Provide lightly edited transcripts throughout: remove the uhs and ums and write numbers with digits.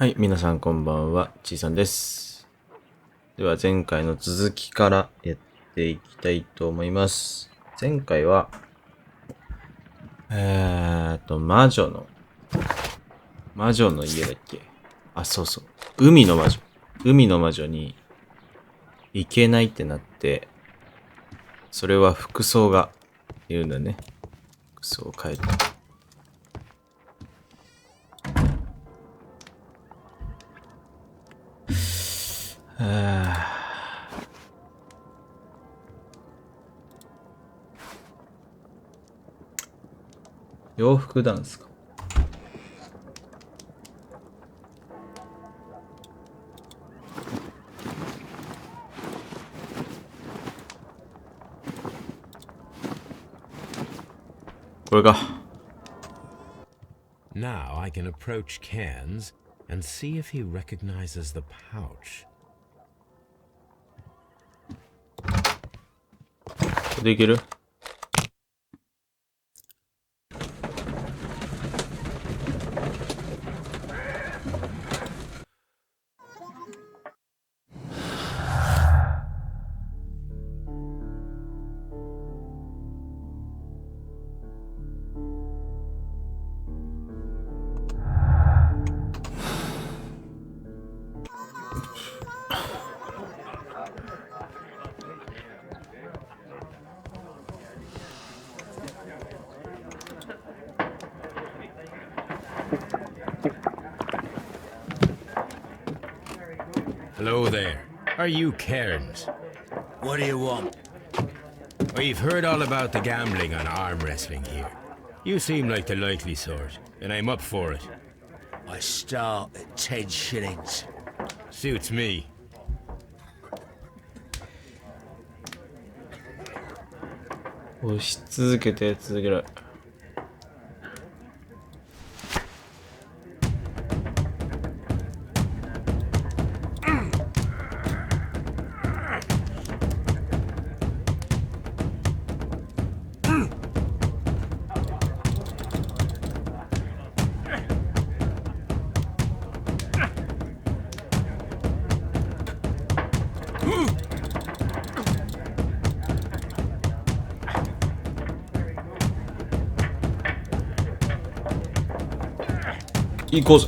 はい、皆さんこんばんは、ちいさんです。では前回の続きからやっていきたいと思います。前回は、魔女の家だっけ？あ、そうそう。海の魔女に行けないってなって、それは服装がいるんだね。服装を変えて。洋服ダンスか。これか。Now I can approach Cairns and see if he recognizes the pouch. これでいける？Hello there. Are you Cairns? What do you want? We've heard all about the gambling on arm wrestling here. You seem like the likely sort, and I'm up for it. I start at 10 shillings. Suits me. 押し続けて続ける。行こうぜ。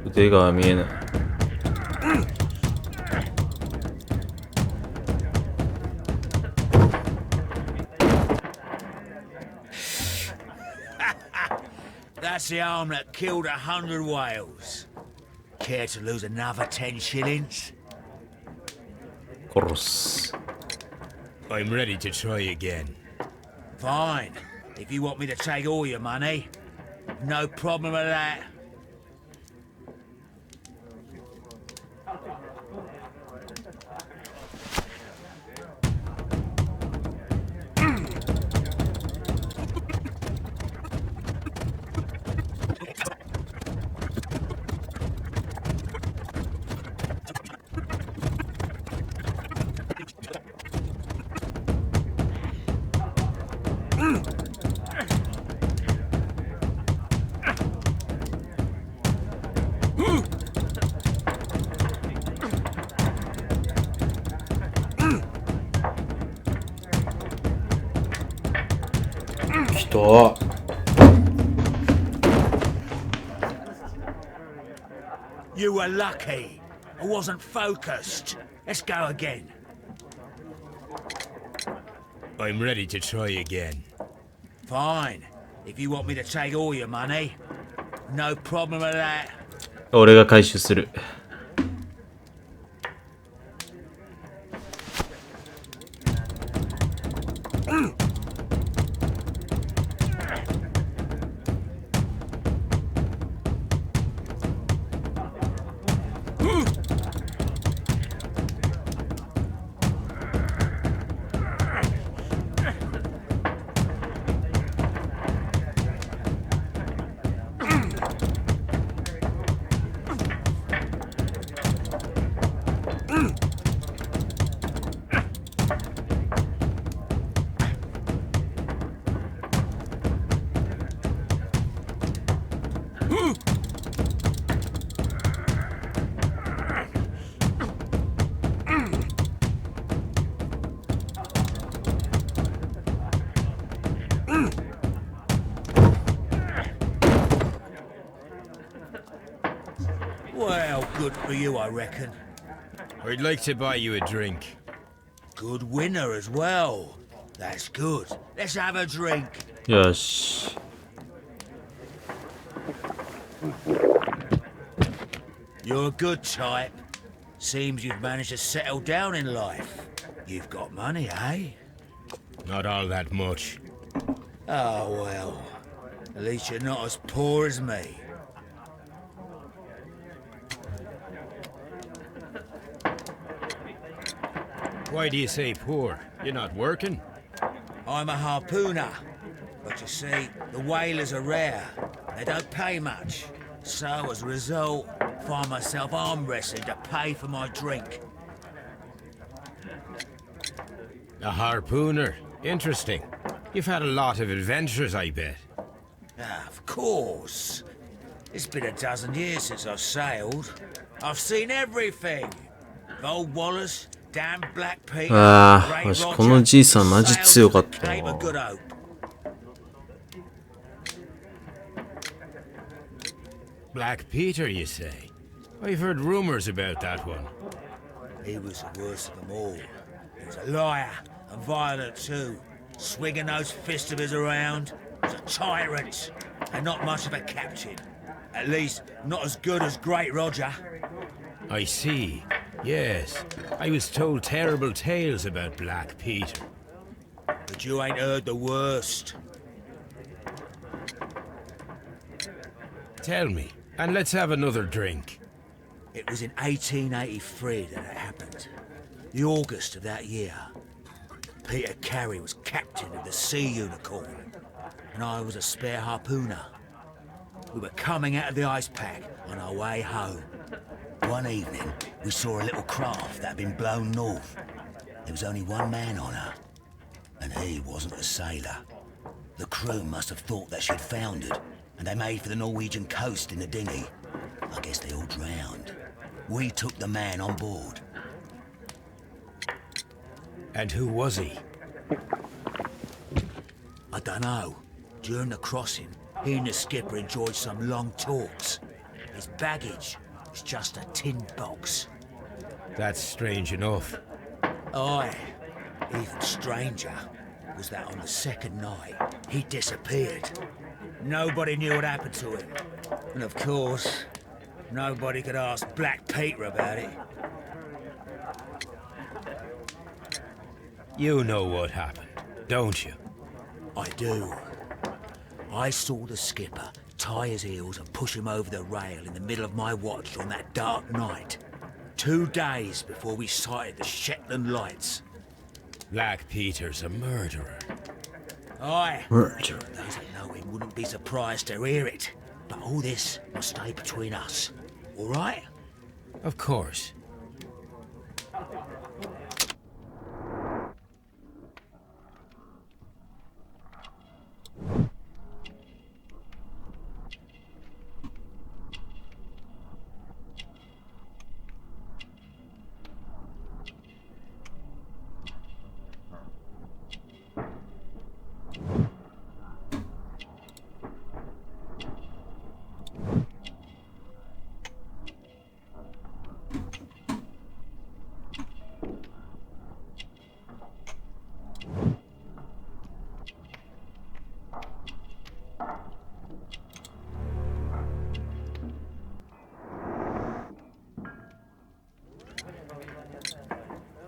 腕が見えない。That's the arm that killed 100 whales. Care to lose another 10 shillings? 殺す。I'm ready to try again. Fine. If you want me to take all your money, no problem with that.来た。You were lucky. I wasn't focused. Let's go again. I'm ready to try again. Fine. If you want me to take all your money, no problem with that. 俺が回収する。Well, good for you, I reckon. I'd like to buy you a drink. Good winner as well. That's good. Let's have a drink. よし。You're a good type. Seems you've managed to settle down in life. You've got money, eh? Not all that much. Oh, well. At least you're not as poor as me. Why do you say poor? You're not working? I'm a harpooner. But you see, the whalers are rare. They don't pay much. So, as a result, find myself arm wrestling to pay for my drink. A harpooner. Interesting. You've had a lot of adventures, I bet. Ah, of course. It's been a dozen years since I've sailed. I've seen everything. Old Wallace, damn Black Peter, ああ、 Great マジ Roger, このじいさんマジ sailed 強 to かっ the た Cape な of。Good Hope. Black Peter, you say? I've heard rumors about that one. He was the worst of them all. He was a liar and violent too, swinging those fists of his around. He was a tyrant and not much of a captain. At least, not as good as Great Roger. I see. Yes, I was told terrible tales about Black Peter. But you ain't heard the worst. Tell me, and let's have another drink. It was in 1883 that it happened. The August of that year. Peter Carey was captain of the Sea Unicorn, and I was a spare harpooner. We were coming out of the ice pack on our way home. One evening, we saw a little craft that had been blown north. There was only one man on her, and he wasn't a sailor. The crew must have thought that she'd foundered, and they made for the Norwegian coast in the dinghy. I guess they all drowned. We took the man on board. And who was he? I dunno. During the crossing, he and the skipper enjoyed some long talks. His baggage was just a tin box. That's strange enough. Aye. Even stranger was that on the second night, he disappeared. Nobody knew what happened to him. And of course, nobody could ask Black Peter about it. You know what happened, don't you? I do. I saw the skipper tie his heels and push him over the rail in the middle of my watch on that dark night. 2 days before we sighted the Shetland lights. Black Peter's a murderer. Aye. Murder. Those that know him wouldn't be surprised to hear it. But all this must stay between us. All right? Of course.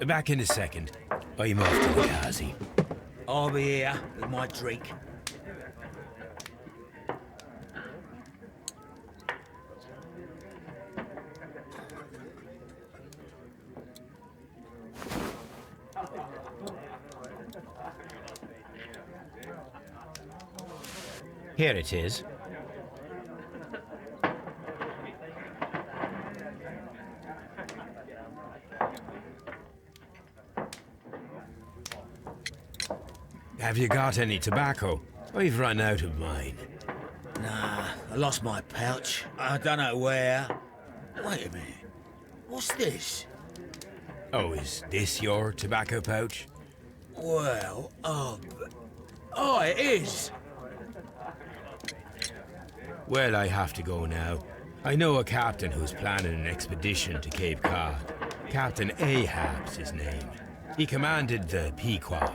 Back in a second. I'm off to the Kazi. I'll be here with my drink. Here it is. Have you got any tobacco? I've run out of mine. Nah, I lost my pouch. I don't know where. Wait a minute. What's this? Oh, is this your tobacco pouch? Well, oh, it is. Well, I have to go now. I know a captain who's planning an expedition to Cape Cod. Captain Ahab's his name. He commanded the Pequod.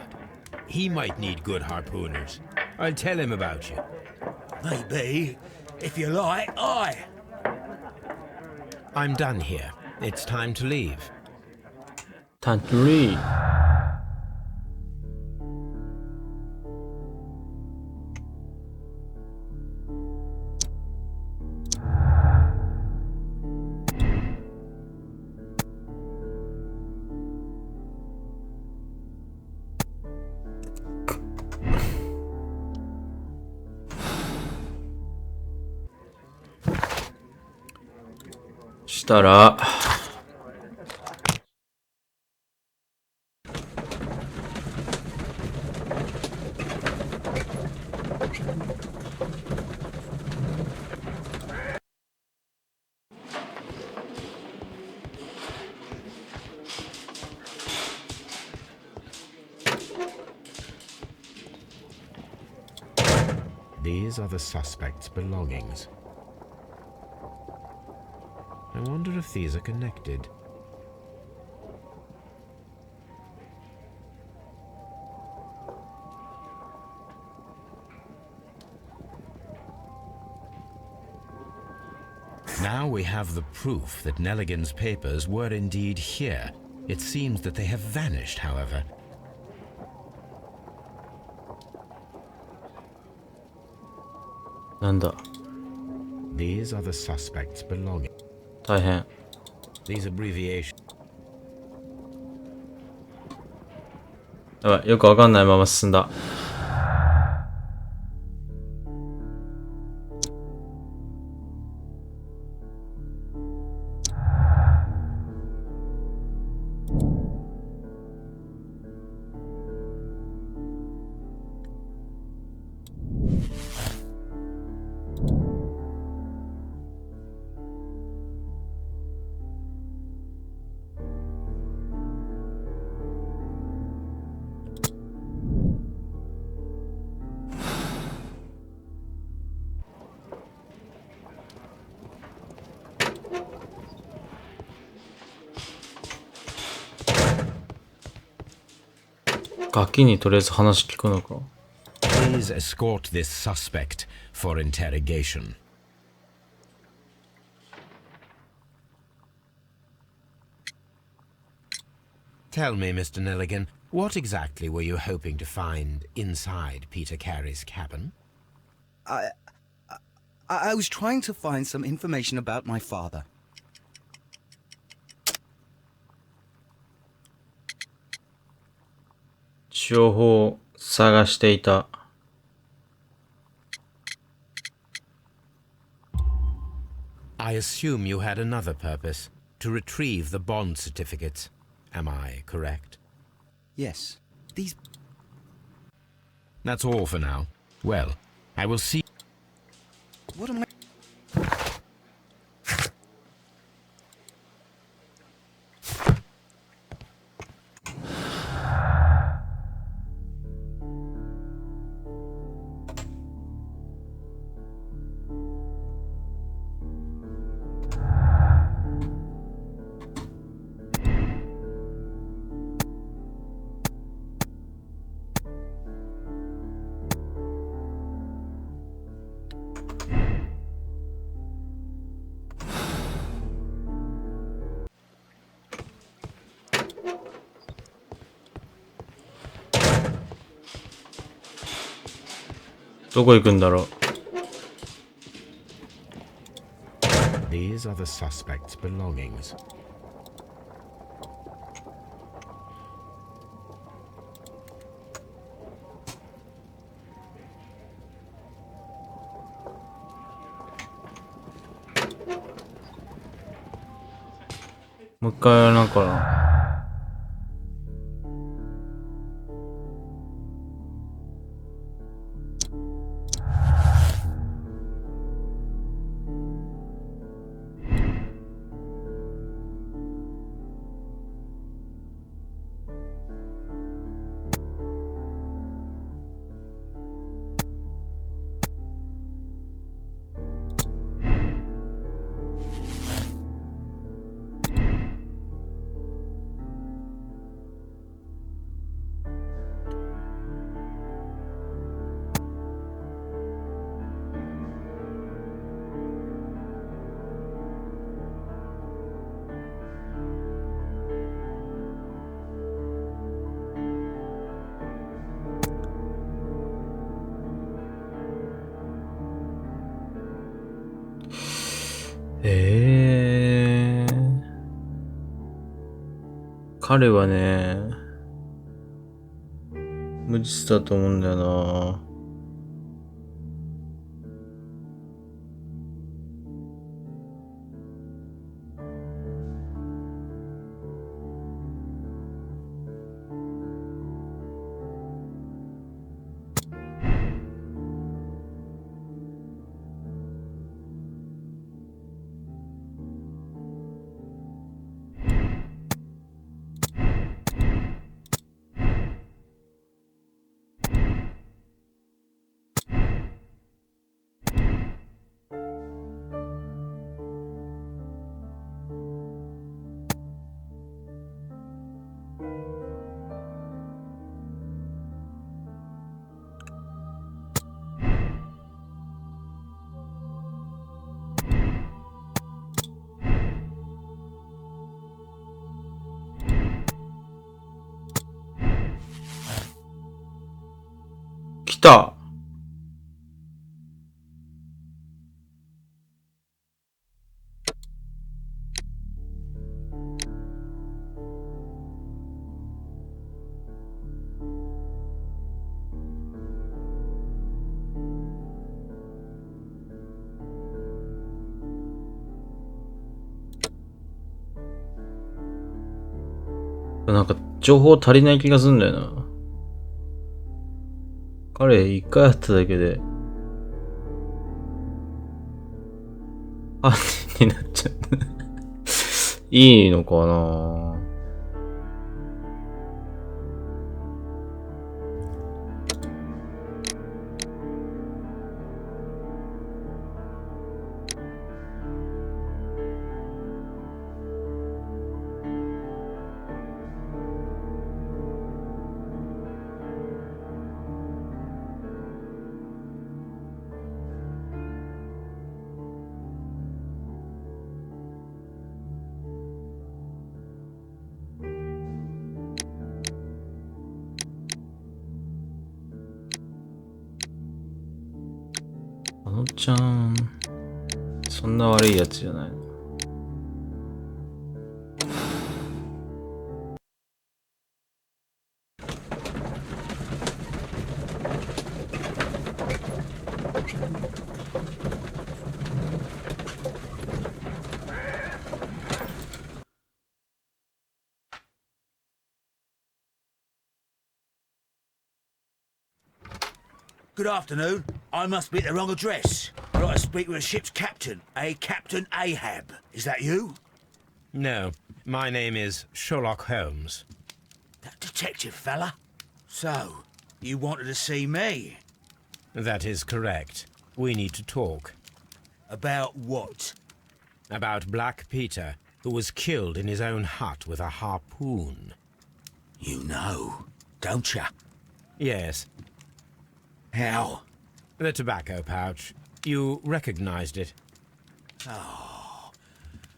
He might need good harpooners. I'll tell him about you. Maybe. If you like, aye. I'm done here. It's time to leave. Time to leave. したらThese are the suspect's belongings. I wonder if these are connected. Now we have the proof that Nelligan's papers were indeed here. It seems that they have vanished, however. These are the suspect's belongings. 大変 These abbreviations. やばい、よくわかんないまま進んだ。ガキにとりあえず話聞くのか。 Please escort this suspect for interrogation. Tell me, Mr. Nelligan, what exactly were you hoping to find inside Peter Carey's cabin? I was trying to find some information about my father. 情報を探していた。I assume you had another purpose, to retrieve the bond certificates. Am I correct? Yes. These... That's all for now. Well, I will see... What am I...どこ行くんだろう。 These are the suspect's belongings.もう一回やらなかな。彼はね、無実だと思うんだよな。来た。なんか情報足りない気がするんだよな。彼一回やっただけで犯人になっちゃった。いいのかな。あのちゃん、そんな悪いやつじゃないの。Good afternoon. I must be at the wrong address. I'd like to speak with a ship's captain, a Captain Ahab. Is that you? No, my name is Sherlock Holmes. That detective fella? So, you wanted to see me? That is correct. We need to talk. About what? About Black Peter, who was killed in his own hut with a harpoon. You know, don't you? Yes, How? the tobacco pouch. You recognized it.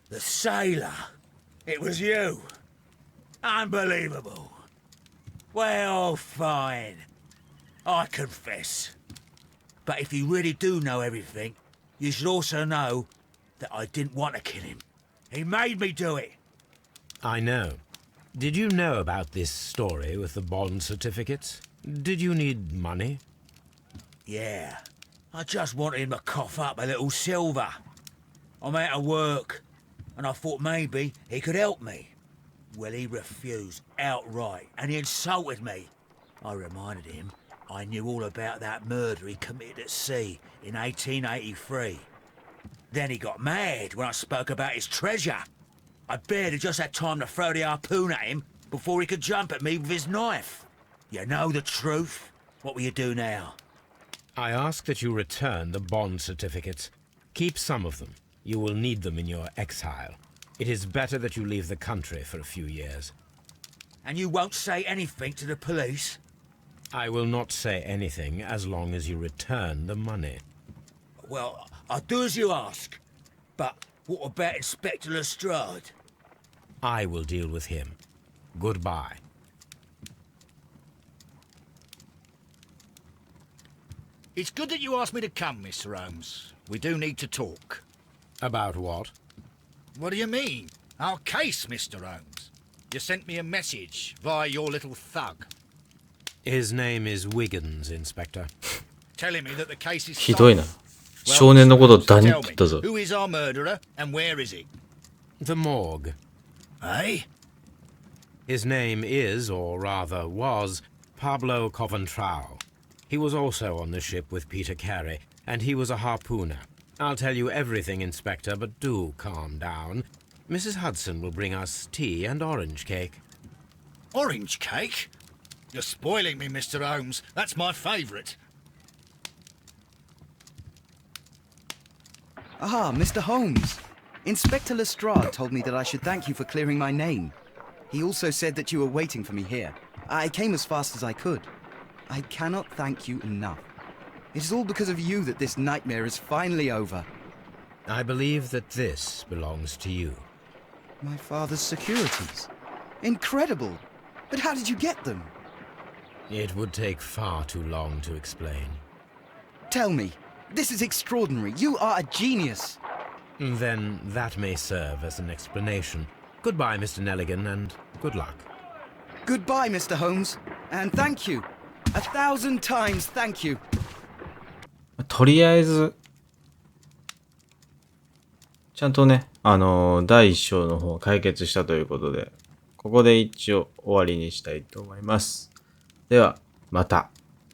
The sailor. It was you. Unbelievable. Well, fine. I confess. But if you really do know everything, you should also know that I didn't want to kill him. He made me do it. I know. Did you know about this story with the bond certificates? Did you need money? Yeah. I just wanted him to cough up a little silver. I'm out of work, and I thought maybe he could help me. Well, he refused outright, and he insulted me. I reminded him I knew all about that murder he committed at sea in 1883. Then he got mad when I spoke about his treasure. I barely just had time to throw the harpoon at him before he could jump at me with his knife. You know the truth. What will you do now? I ask that you return the bond certificates. Keep some of them. You will need them in your exile. It is better that you leave the country for a few years. And you won't say anything to the police? I will not say anything as long as you return the money. Well, I'll do as you ask. But what about Inspector Lestrade? I will deal with him. Goodbye. It's good that you asked me to come, Mr. Holmes. We do need to talk. About what? What do you mean? Our case, Mr. Holmes. You sent me a message via your little thug, His name is Wiggins, Inspector. telling me that the case is ひどいな。 solved. 少年のこと Well, ダニ tell って言 me, ったぞ。 who is our murderer and where is he? The morgue. Eh? His name is, or rather was, Pablo Coventrao. He was also on the ship with Peter Carey, and he was a harpooner. I'll tell you everything, Inspector, but do calm down. Mrs. Hudson will bring us tea and orange cake. Orange cake? You're spoiling me, Mr. Holmes. That's my favourite. Ah, Mr. Holmes. Inspector Lestrade told me that I should thank you for clearing my name. He also said that you were waiting for me here. I came as fast as I could. I cannot thank you enough. It is all because of you that this nightmare is finally over. I believe that this belongs to you. My father's securities. Incredible. But how did you get them? It would take far too long to explain. Tell me. This is extraordinary. You are a genius. Then that may serve as an explanation. Goodbye, Mr. Nelligan, and good luck. Goodbye, Mr. Holmes. And thank you. 1,000 times thank you. とりあえず、ちゃんとね、第一章の方解決したということで、ここで一応終わりにしたいと思います。では、また。